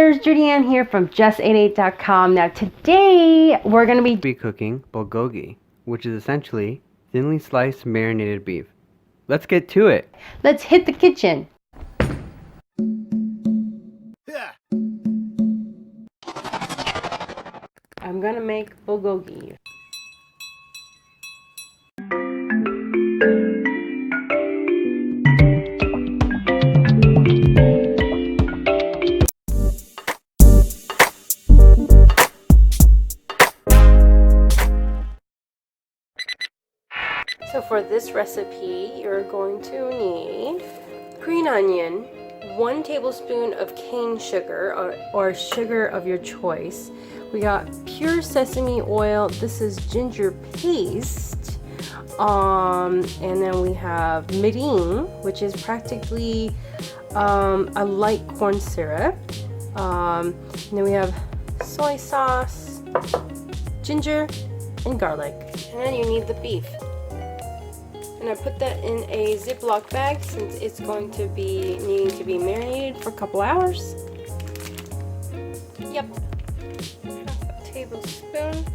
YouTubers, Judy-Ann here from Just8ate.com. Now today we're going to be cooking bulgogi, which is essentially thinly sliced marinated beef. Let's get to it. Let's hit the kitchen. I'm going to make bulgogi. So for this recipe, you're going to need green onion, 1 tablespoon of cane sugar or sugar of your choice. We got pure sesame oil. This is ginger paste. And then we have mirin, which is practically a light corn syrup. And then we have soy sauce, ginger, and garlic. And then you need the beef. And I put that in a Ziploc bag since it's going to be needing to be marinated for a couple hours. Yep. Half a tablespoon.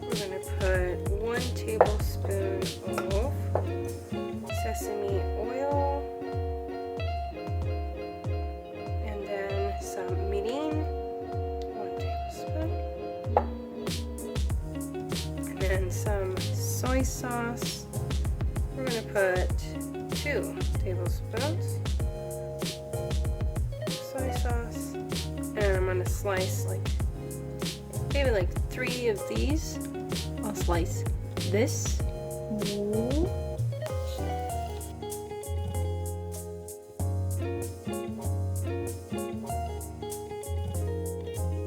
We're going to put 1 tablespoon of sesame oil. And then some mirin. 1 tablespoon. And some soy sauce. We're going to put 2 tablespoons soy sauce, and I'm going to slice maybe 3 of these. I'll slice this. Ooh.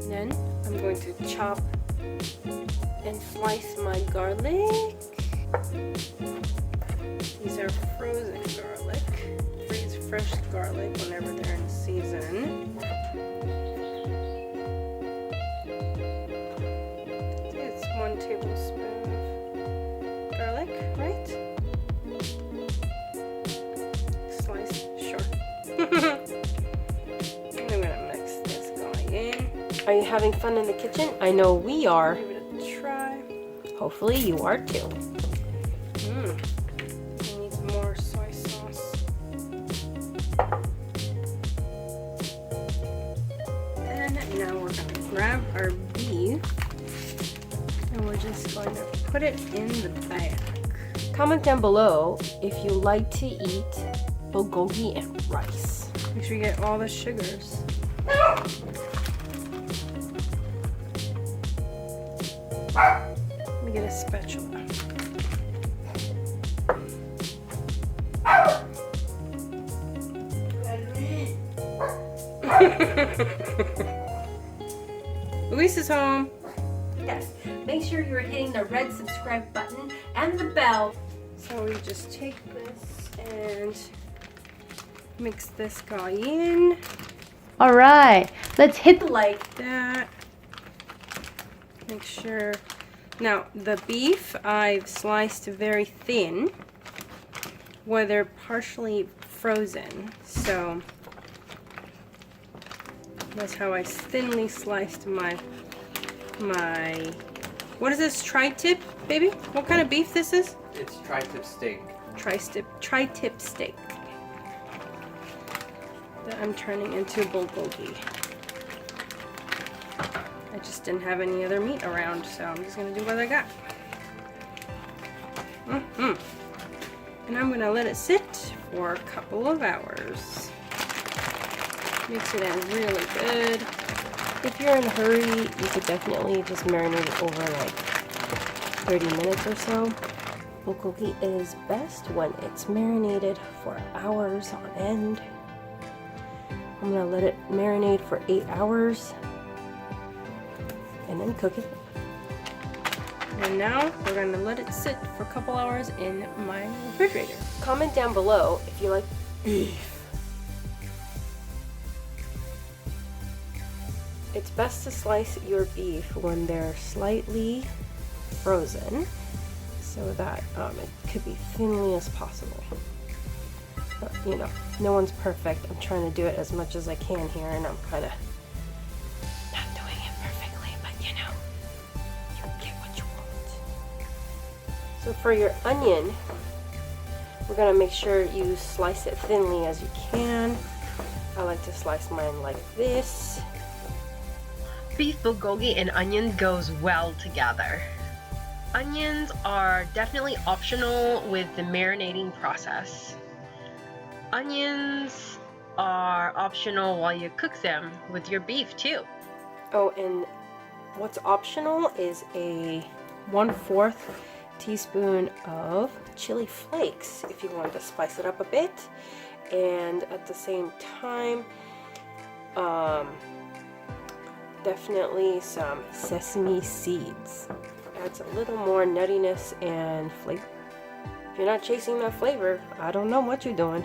Then I'm going to chop and slice my garlic. These are frozen garlic. Freeze fresh garlic whenever they're in season. It's 1 tablespoon of garlic, right? Slice, sure. And I'm gonna mix this going in. Are you having fun in the kitchen? I know we are. Hopefully you are too. It needs more soy sauce. And now we're going to grab our beef and we're just going to put it in the bag. Comment down below if you like to eat bulgogi and rice. Make sure you get all the sugars. Let me get a spatula. Luis is home. Yes. Make sure you're hitting the red subscribe button and the bell. So we just take this and mix this guy in. All right. Let's hit the like that. Make sure. Now, the beef I've sliced very thin, where they're partially frozen. So that's how I thinly sliced my what is this, tri-tip, baby? What kind of beef this is? It's tri-tip steak. Tri-tip steak that I'm turning into bulgogi. I just didn't have any other meat around, so I'm just going to do what I got. And I'm going to let it sit for a couple of hours. Mix it in really good. If you're in a hurry, you could definitely just marinate it over 30 minutes or so. Bulgogi is best when it's marinated for hours on end. I'm going to let it marinate for 8 hours. And then cook it. And now we're going to let it sit for a couple hours in my refrigerator. Comment down below if you like beef. It's best to slice your beef when they're slightly frozen so that it could be thinly as possible. But, you know, no one's perfect. I'm trying to do it as much as I can here, and I'm kind of not doing it perfectly, but you know, you get what you want. So for your onion, we're gonna make sure you slice it thinly as you can. I like to slice mine like this. Beef bulgogi and onion goes well together. Onions are definitely optional with the marinating process. Onions are optional while you cook them with your beef too. Oh, and what's optional is a 1/4 teaspoon of chili flakes if you want to spice it up a bit, and at the same time definitely some sesame seeds. Adds a little more nuttiness and flavor. If you're not chasing that flavor, I don't know what you're doing.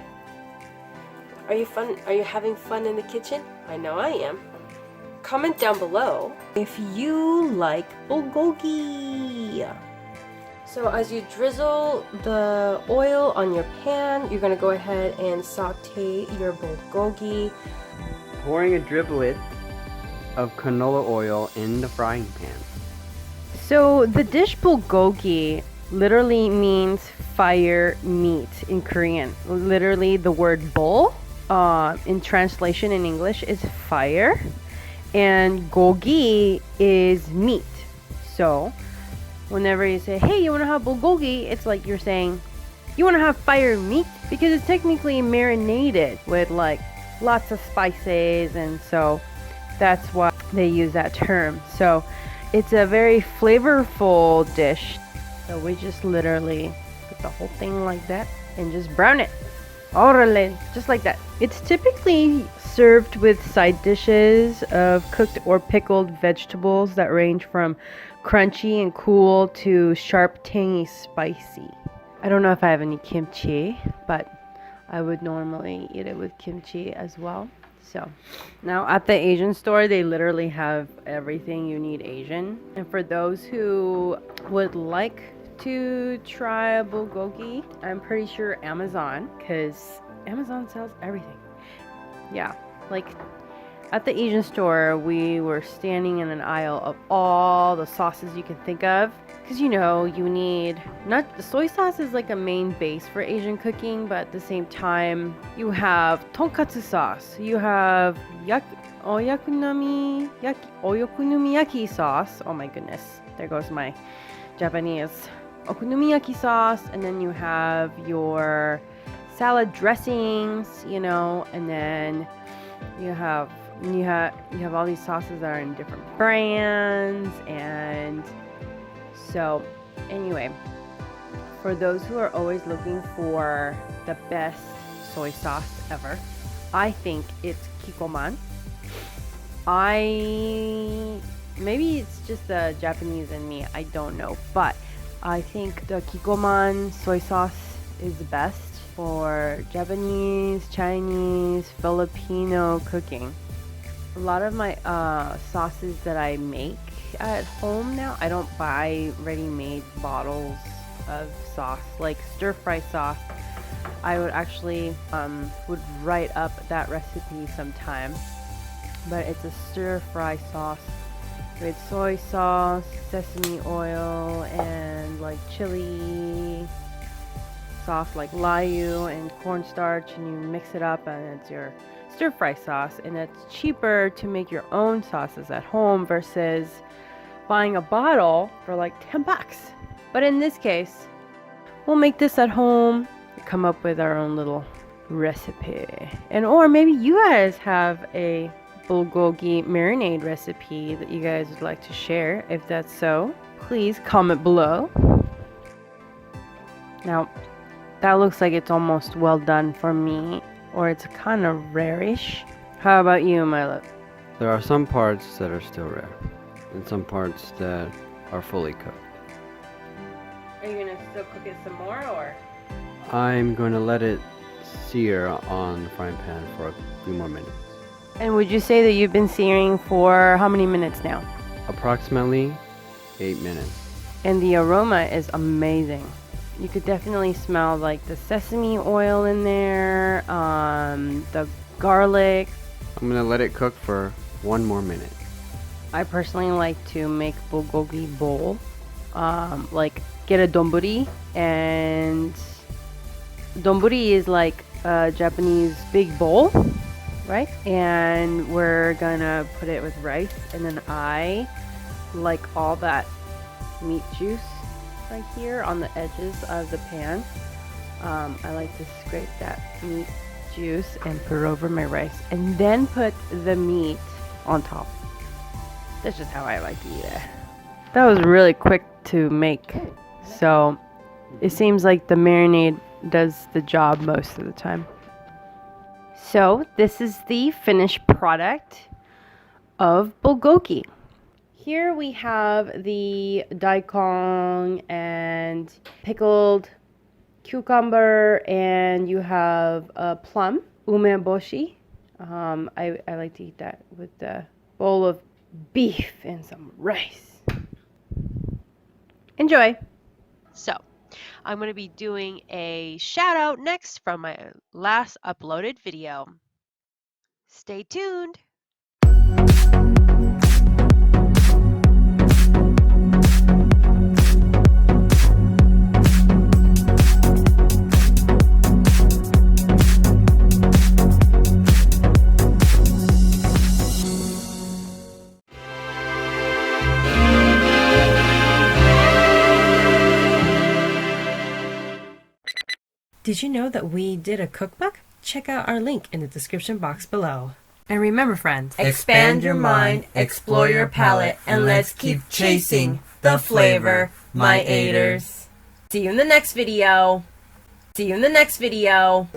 Are you having fun in the kitchen? I know I am. Comment down below if you like bulgogi. So as you drizzle the oil on your pan, you're gonna go ahead and saute your bulgogi. Pouring a driblet of canola oil in the frying pan. So the dish bulgogi literally means fire meat in Korean. Literally the word bul in translation in English is fire, and gogi is meat. So whenever you say, hey, you want to have bulgogi, it's like you're saying you want to have fire meat, because it's technically marinated with like lots of spices, and so that's why they use that term. So it's a very flavorful dish. So we just literally put the whole thing like that and just brown it. Orale, just like that. It's typically served with side dishes of cooked or pickled vegetables that range from crunchy and cool to sharp, tangy, spicy. I don't know if I have any kimchi, but I would normally eat it with kimchi as well. So now at the Asian store, they literally have everything you need Asian. And for those who would like to try bulgogi, I'm pretty sure Amazon, because Amazon sells everything. Yeah, like at the Asian store, we were standing in an aisle of all the sauces you can think of. Because you know, you need, not, the soy sauce is like a main base for Asian cooking, but at the same time, you have tonkatsu sauce, you have oyakunumi yaki sauce. Oh my goodness, there goes my Japanese. Okonomiyaki sauce, and then you have your salad dressings, you know, and then you have all these sauces that are in different brands. And so anyway, for those who are always looking for the best soy sauce ever, I think it's Kikkoman. Maybe it's just the Japanese in me, I don't know, but I think the Kikkoman soy sauce is the best for Japanese, Chinese, Filipino cooking. A lot of my sauces that I make at home now, I don't buy ready-made bottles of sauce. Like stir-fry sauce, I would actually would write up that recipe sometime. But it's a stir-fry sauce with soy sauce, sesame oil, and like chili sauce like layu and cornstarch, and you mix it up and it's your stir-fry sauce. And it's cheaper to make your own sauces at home versus buying a bottle for like 10 bucks. But in this case, we'll make this at home, come up with our own little recipe. And or maybe you guys have a bulgogi marinade recipe that you guys would like to share. If that's so, please comment below. Now that looks like it's almost well done for me, or it's kind of rare-ish. How about you, Milo? There are some parts that are still rare, and some parts that are fully cooked. Are you gonna still cook it some more, or? I'm going to let it sear on the frying pan for a few more minutes. And would you say that you've been searing for how many minutes now? Approximately 8 minutes. And the aroma is amazing. You could definitely smell like the sesame oil in there, the garlic. I'm gonna let it cook for 1 more minute. I personally like to make bulgogi bowl. Like get a donburi, and donburi is like a Japanese big bowl, right? And we're gonna put it with rice, and then I like all that meat juice right here on the edges of the pan. I like to scrape that meat juice and put it over my rice, and then put the meat on top. That's just how I like to eat it. That was really quick to make, so it seems like the marinade does the job most of the time. So this is the finished product of bulgogi. Here we have the daikon and pickled cucumber, and you have a plum, umeboshi. I like to eat that with a bowl of beef and some rice. Enjoy. So, I'm going to be doing a shout out next from my last uploaded video. Stay tuned. Did you know that we did a cookbook? Check out our link in the description box below. And remember, friends, Expand your mind, explore your palate, and let's keep chasing the flavor, my aiders. see you in the next video. See you in the next video.